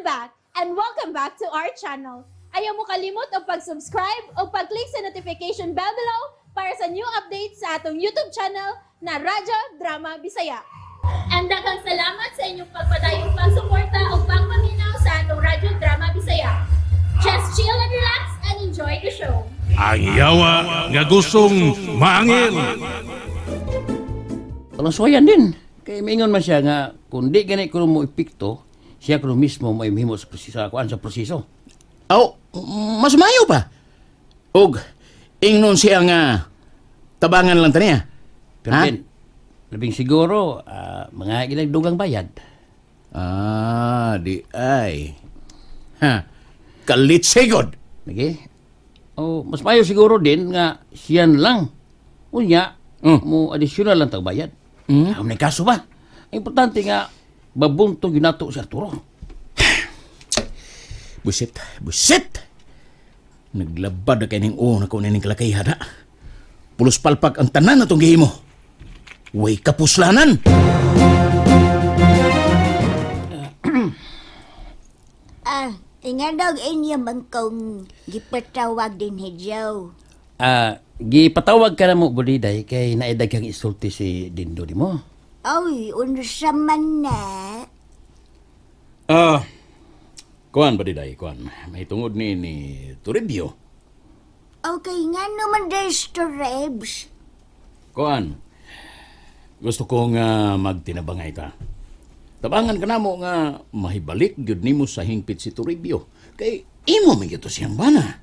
back and welcome back to our channel. Ayaw mo kalimot o pag-subscribe o pag-click sa notification bell below para sa new updates sa atong YouTube channel na Radyo Drama Bisaya. And daghang salamat sa inyong pagpadayong pagsuporta o pagpaminaw sa atong Radyo Drama Bisaya. Just chill and relax and enjoy the show. Ang yawa nga gustong maangil. Walang suwayan din. Kaya maingon man siya nga, kung di ganit ko mo ipikto, siya ko mismo may mahimo sa proseso. Oh, mas mayo pa. Og, ingnon siya nga, tabangan lang taniya. Pero Ha? din, labing siguro, mga ginagdugang bayad. Di ay. Kalit sigod. Lagi? O, mas mayo siguro din nga siyan lang. Unya, mo additional lang tag bayad. May kaso ba? Ang importante nga, babuntog yun nato si Arturo. Busit. Naglabad na kayo ng na kung naning kalakayahan ha. Pulos palpak ang tanan na itong gihimo. Way kapuslanan. Ingadog inyo bangkong gipatawag din hijaw. Gipatawag ka na mo, Budiday, kay naidaghang isulti si Dindo di mo. Oy, unsa man na? Kuan ba diday, kuan? May tungod ni Toribio. Okay nga naman des to Rebs. Kuan, gusto ko nga magtinabangay ka. Tabangan ka na mo nga mahibalik gyud nimo sa hingpit si Toribio. Kay imo may gito siyang bana.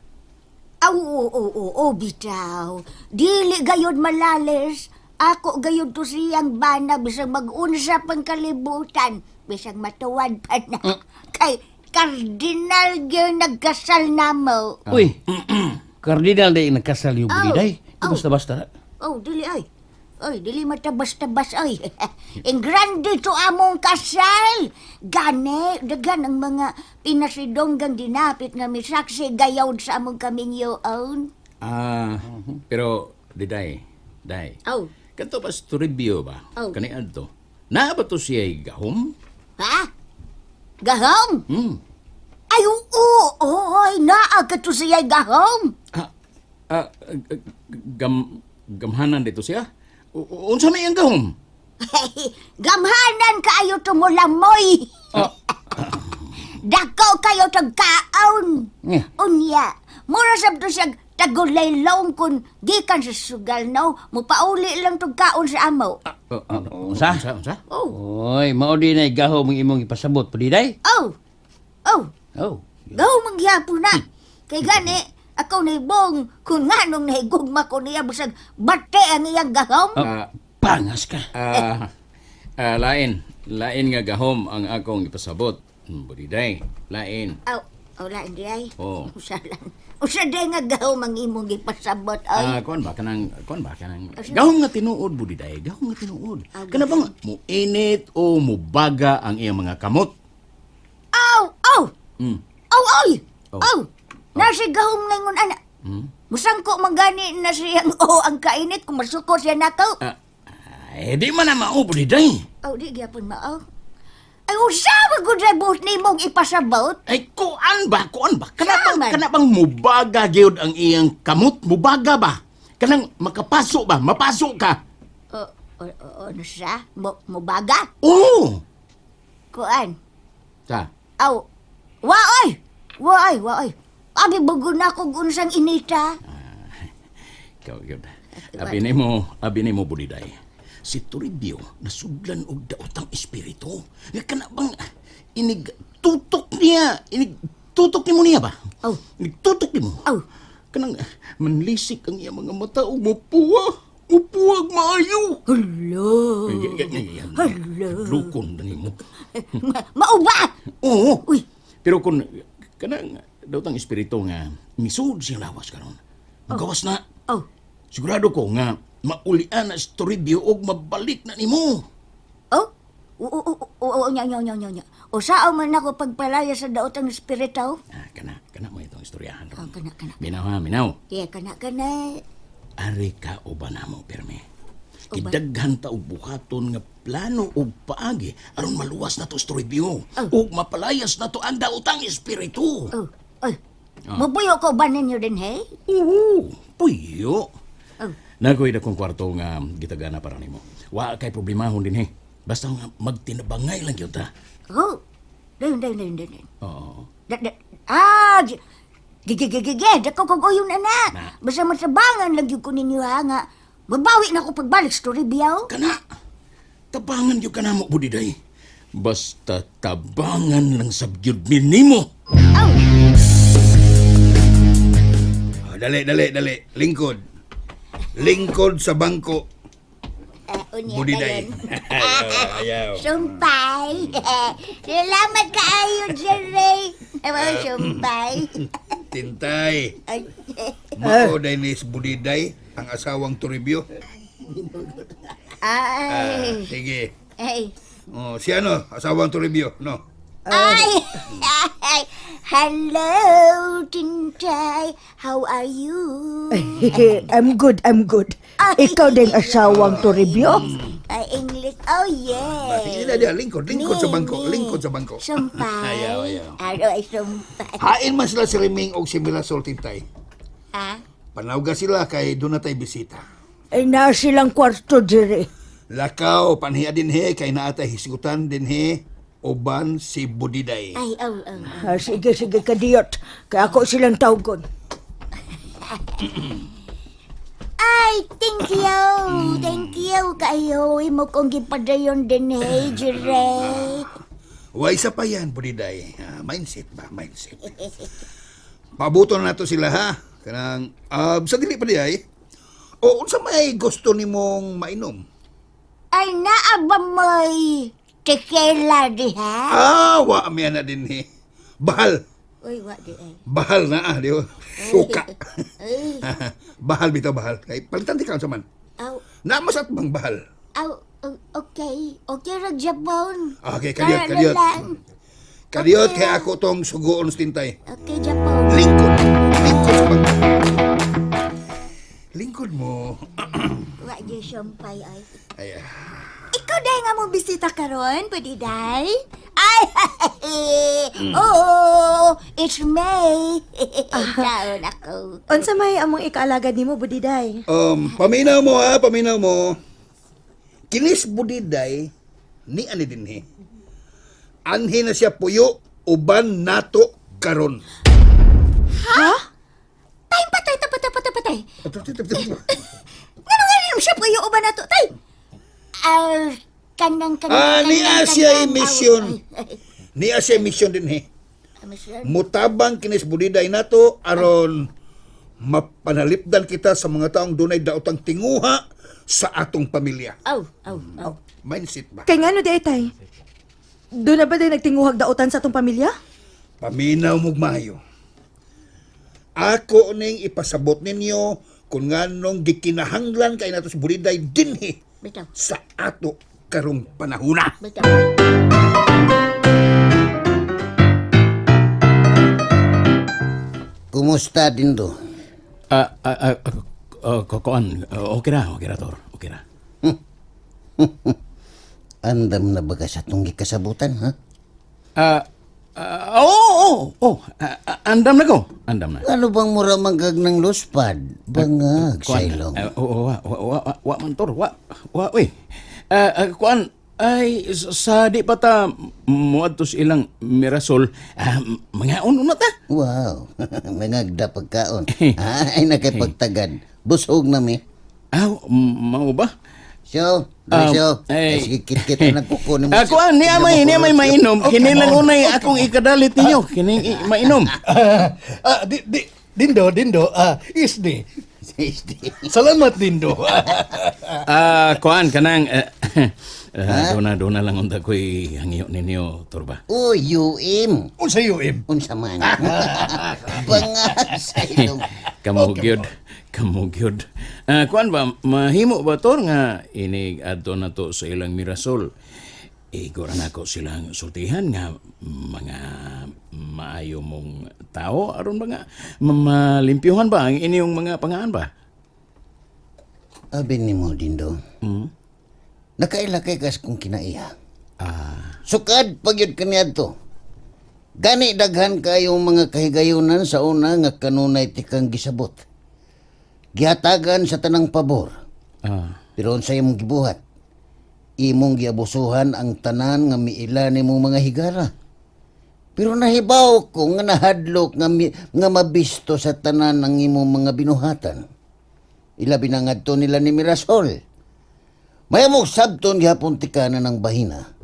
Oo, bitaw. Dili gayod malales. Ako gayod to siyang bana bisag mag-unsa pang kalibutan. Bisag matuwad pa na. Kay Kardinal gyud nagkasal namo. Uy, Cardinal day nagkasal yung Budiday. Di basta-basta na. Oh, dili ay. Oy, dili mata basta-bas ay. Ang grande to among kasal. Gani, dagan ang mga pinasidonggang dinapit nga misaksi gayawd sa among kaming yoon. Pero diday, Oh, kanto ba si Toribio ba? Oh. Kani adto. Naa ba to siya gahom? ha? Gahom? Ay, oy, naa ka to siya gahom. Gamhanan dito siya? Unsa may ang gahom? Gamhanan kaayo to mo lamoy. Dako kayo tag kaon. Yeah. Unya, mura sab to siya tagulay long kun gikan sa sugal no, mupauli lang tog kaon sa amo. Unsa? Unsa? Oy, mao di na gaho mong imong ipasabot, Budiday. Oh, Oh. gaw mangyapon na. Kay gani, ako na ibong kung nga nung nahigugma ko niya busag bate ang iyang gahom. Pangas ka. Lain nga gahom ang akong ipasabot. Budiday, lain. Wala hindi ay. Oh. Usa day nga gahom ang imong gipasabot ay. Kuan ba kanang gahom nga tinuod Budiday, gahom nga tinuod. Kana bang muinit o mubaga ang iyang mga kamot? Oy! Nasi gahom ngayon ana. Musangko manggani na siyang ang kainit kung masuko siya nakaw. Di man na mao Budiday. Di gyapon mao. Ay usawa gud sa buhos nimong ipasabot. Ay kuan ba? Saman. Kana bang mubaga gyud ang iyang kamot? Mubaga ba? Kanang makapasok ba? Mapasok ka? Ano siya? Mubaga? Oo. Kuan? Sa? Waoy! Abi bago na ako unsang inita. Ikaw yun. Abi ni mo Budiday. Si Toribio nasudlan og daotang espiritu. Nga kana bang tutok ni mo niya ba? Tutok ni mo. Kanang manlisik ang iya mga mata o mupuwag maayo. Hello. Lukon na ni mo. Mao ba? Oo. Uy. Pero kung kanang daotang espiritu nga misud siyang lawas karon. Magawas na. Sigurado ko nga maulian na si Toribio og mabalik na nimo. Nya. O saan man ako pagpalaya sa daotang espiritaw? Kana mo itong istoryahan ron. Kana. Minaw. Kana. Ari ka o ba na mo, Perme? Kidaghan ta og buhaton nga plano og paagi aron maluwas na to Toribio. Ug mapalayas na to ang daotang espiritu. Oh, ay. Mabuyo ko ba ninyo din, hey? Oo, puyo. Oh. Nagoy na kong kwarto nga gitagana para nimo. Wa kay problemahon din Basta nga magtinabangay lang yun ta. Oh, dayon. Oo. Gigigigigig, dako kog uyon na. Basta masabangan lang yun ko ninyo ha nga. Mabawi na ako pagbalik sa Toribio. Kana, tabangan yung kanamo, Budiday. Basta tabangan lang sabyod minimo. Oh, Dali. Lingkod. Lingkod sa bangko. unya Budiday. dayon. Ayaw. Sumpay. Salamat kaayo, Jerry. Sumpay. Tintay. Ay, Mao Dennis Budiday, ang asawang Toribio. ay, Sige. ay. Oh, si ano, asawang Toribio, no? Ay, hello, Tintay. How are you? I'm good. Ikaw din asawang Toribio? English. Oh, yes. Sige na dia, lingkod sa bangko. Sumpay. Ayaw. Aroy, sumpay. Hain man sila si Reming og si Mirasol, Tintay. Ah? Panawga sila kay doon na tayo bisita. Ay na silang kwarto, Jerry. Lakaw, panhiya din kay naatay hisgutan din uban si Budiday. Ay, oh. Sige, kadiyot. Kaya ako silang tawgon. Ay, thank you. Thank you kayo. Imo kong gipadayon din, Jerry. Way isa pa yan, Budiday. Mindset. Pabuto na nato sila, ha? Kanang, sa dili pa diay. O, unsa may gusto nimong mainom? Ay, naaba mo'y tequila di ha? Wa miya na din, Bahal. Uy, wa di ay. Bahal na, di ba? Suka. Ay, Bahal bitaw, bahal. Kay, palitan di ka sa man. aw, Namasat bang bahal? aw, okay. Okay, rag Japon. Okay, Para kadiyot. na lang. Kadiyot, Okay. kaya ako tong sugoon sa Tintay. Okay, Japon. Lingkod sa bangko. Lingkod mo. Wa di sumpay ay. Ay, Ikaw dahil nga mo bisita karon, pwede day? Ay, oh, it's May. Taon ako. Unsa may among ikaalagad nimo, Budiday? paminaw mo. Kinis Budiday, ni ani din Anhi na siya puyo, uban nato karon. Tay, patay. Ano nga rin siya kayo uban na to, tay? Kanang. Niya siya mission. Niya siya mission din Mission. Mutabang kinis Budiday nato, aron mapanalipdan kita sa mga taong dunay daotang tinguha sa atong pamilya. Oh. Mindset ba? Kay ngano di ay tay? Doon na ba din nagtinguhag daotan sa atong pamilya? Paminaw mo mayo. Ako ning ipasabot ninyo kung nganong gikinahanglan kay nato si Budiday dinhi Bitaw. sa ato karong panahuna. Bitaw. Kumusta din do? Kokoan, okay ra, Tor. Okay ra. Andam na baga sa tong gikasabutan, ha? Andam na ko. Andam na. Ano bang mura manggag ng luspad? Bangag, sailong. Wa man, Tor. Wa, uy. Kuan, ay, sa di pa ta muadtos ilang Mirasol, mga uno ta. Wow, mangagda pagkaon. Ay, nakipagtagad. Busog na mi. Mao ba? So, ay. sige, kit-kit na nagkukunin mo. Kuan, niya may mainom. Kini lang unay akong ikadalit ninyo. Kini mainom. Dindo, isdi. Salamat, Dindo. Kuan, kanang, dona lang unta ko'y hangyo ninyo, Torba. Oh, yuim. Unsa im? Unsa man. Bangag, sailong. Kamugyod. Kuan ba, mahimo ba, Tor, nga inig adto na to sa ilang Mirasol? Igor na ako silang sultihan nga mga maayo mong tao aron ba nga malimpyuhan ba ang inyong mga pangaan ba? Abi ni mo, Dindo. Nakailakay kas kung kinaiya. Sukad pagyud kaniya to. Gani daghan kayong mga kahigayunan sa una nga kanunay tikang gisabot. Gihatagan sa tanang pabor. Pero sa imong gibuhat, imong giabusuhan ang tanan nga miila nimo mga higara. Pero nahibaw ko nga nahadlok nga mabisto sa tanan ang imong mga binuhatan. Ilabi na ngadto nila ni Mirasol. Mayamog sabton gihapon tikanan ng bahina.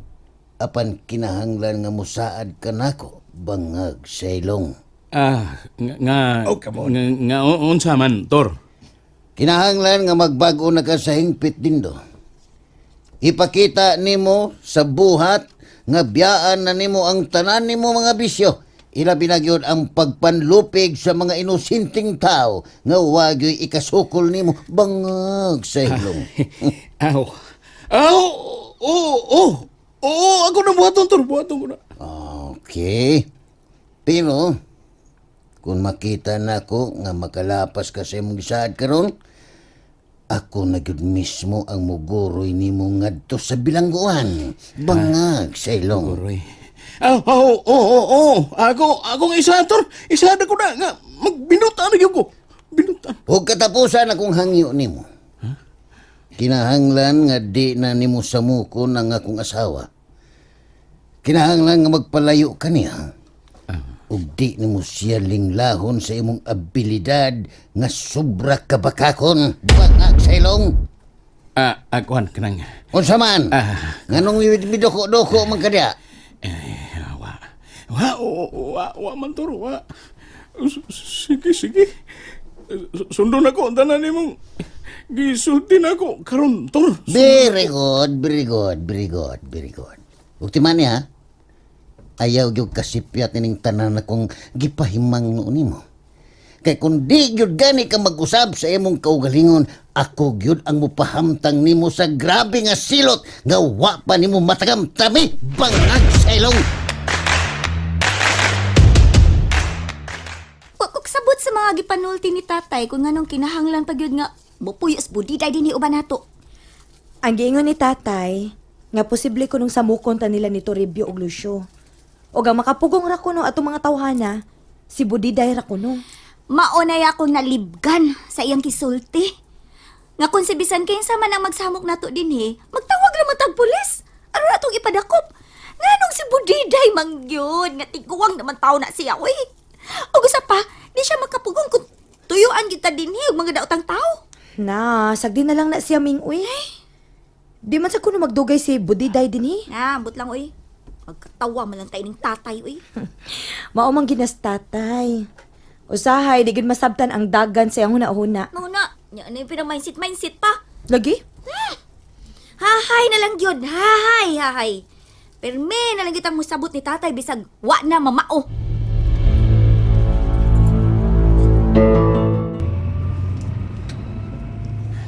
Apan kinahanglan nga musaad ka nako, bangag sa ilong. Unsa man, Tor? Kinahanglan nga magbago na ka sa hingpit, Dindo. Ipakita nimo sa buhat nga biyaan na nimo ang tanan nimo mga bisyo. Ilabi na gyud ang pagpanlupig sa mga inusinting tao nga wagyoy ikasukol nimo, bangag sa ilong. Ako na buhaton, Tor. Buhaton ko na. Okay. Pero, kung makita na ko nga makalapas ka sa imong gisaad karon, ako na gyud mismo ang muguroy nimo ngadto sa bilangguan. Bangag sa ilong. Roy. Ako nga isa, Tor. Isa na ko na nga. Magbinutan na ko. Binutan. Huwag katapusan akong hangyo nimo. Kinahanglan nga di na nimo samukon ang akong asawa. Kinahanglan nga magpalayo ka niya. Ug di nimo siya linglahon sa imong abilidad nga sobra kabakakon. Bangag sa ilong. Akuan kanang. Unsa man? Nganong midoko-doko man kadya? Wa man, Tor. Wa. Sige. Sundon ako ang tanan nimong gisulti na ako karon, Tor. Very good. Ultiman niya, ayaw gyud kasipyat ning tanan akong gipahimang noon nimo. Kay kung di gyud gani ka mag-usab sa imong kaugalingon, ako gyud ang mupahamtang nimo sa grabe nga silot nga wa pa nimo matagam tami, bangag sa ilong. Kung sabot sa mga gipanulti ni tatay kung nganong kinahanglan pagyud nga mupuyos budiday din ni uban nato. Ang giingon ni tatay, nga posible ko nung samukon ta nila ni Toribio og Lucio. O ang makapugong ra kuno atong mga tawhana, si Budiday ra kuno. Maunay akong nalibgan sa iyang kisulti. Nga kung si bisan kayo sa man ang magsamok nato din magtawag na matag pulis. Ano na itong ipadakop? Nga nung si Budiday mangyod, nga tiguang naman tao na siya, uy. O gusto pa, di siya makapugong kung tuyuan kita din ug mga daotang tao. Na, sagdi na lang na siya Ming-uy. Di man sa kuno magdugay si Budiday din Ambot lang, uy. Magkatawa man lang tayo ng tatay, uy. Maumang ginas tatay. Usahay, di gid masabtan ang dagan sa iyang huna-huna. Mauna, yan yung pinang-mindset pa. Lagi? Hahay na lang yun, hahay. Perme na lang kitang musabot ni tatay bisag wa na mamao.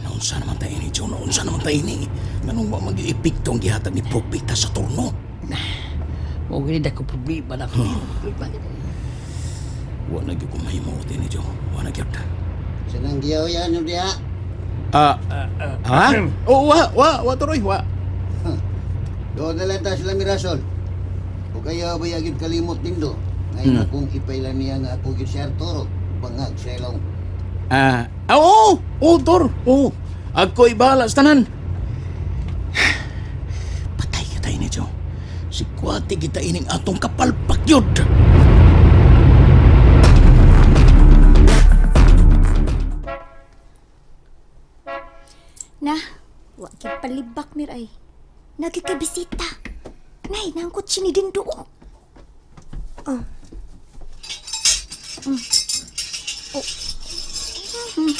Naunsa naman tayo ni John? Naunsa naman tayo ni? Ganun ba mag-iipikto ang gihatag ni Propeta sa turno? O gini ko problema na ko. Wa na gyud ko mahimuot ni John. Wa na gyud. Sanang giyaw yan yung diha. Ha? Wa Toroy, wa. Doon na lang ta sila Mirasol. O kaya ba yagid kalimot Dindo? Ngayon akong ipailan niya nga ako gyud si Arturo. Bangag sa ilong. Tor. Ako'y bahala sa tanan. Patay kita ini, Jo. Si Kwati kita ining atong kapalpak yun. Na, wa kay palibak mir ay. Nagkikabisita. Nay, nangkot siya ni Dindo.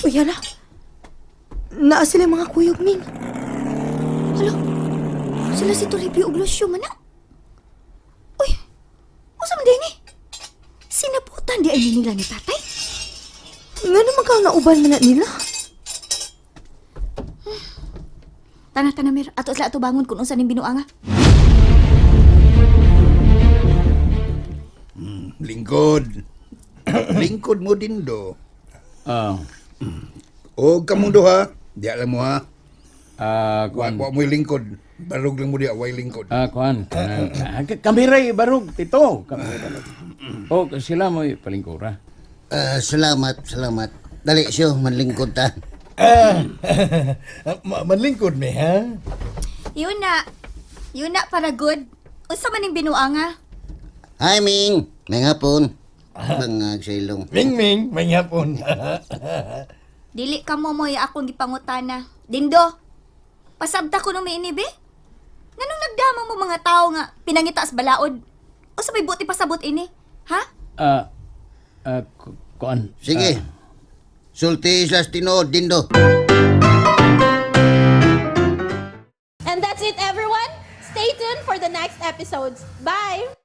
Uy, hala. Naa sila mga kuyog, Ming. Hala, sila si Toribio ug Lucio man na. Uy, usam din sinaputan di ay nila ni tatay. Nga naman ka nga uban man na nila. Tanah mir, ato sila ato bangon kung unsa ning binuanga. Lingkod. Lingkod mo Dindo. Ah, O kamundo ha, Di alam mo ha. Kuan. Wa mo'y lingkod. Barog lang mo di, way lingkod. Kuan. Kamiray barog tito. Kamiray barog. Oh, sila mo palingkura. Salamat. Dali siyo, manlingkod ta. Manlingkod mi, ha? Yun na para good. Unsa man ning binuanga? Hi, Ming. May hapon. Bangag sa ilong. Ming, may hapon. Dili ka mo akong gipangutana. Dindo, pasabta ko nung miinibi? Nganong nagdama mo mga tao nga pinangita sa balaod? O sa may buti pasabot ini? Ha? Kuan. Sige. Sulti sa tinood, Dindo. And that's it, everyone. Stay tuned for the next episodes. Bye!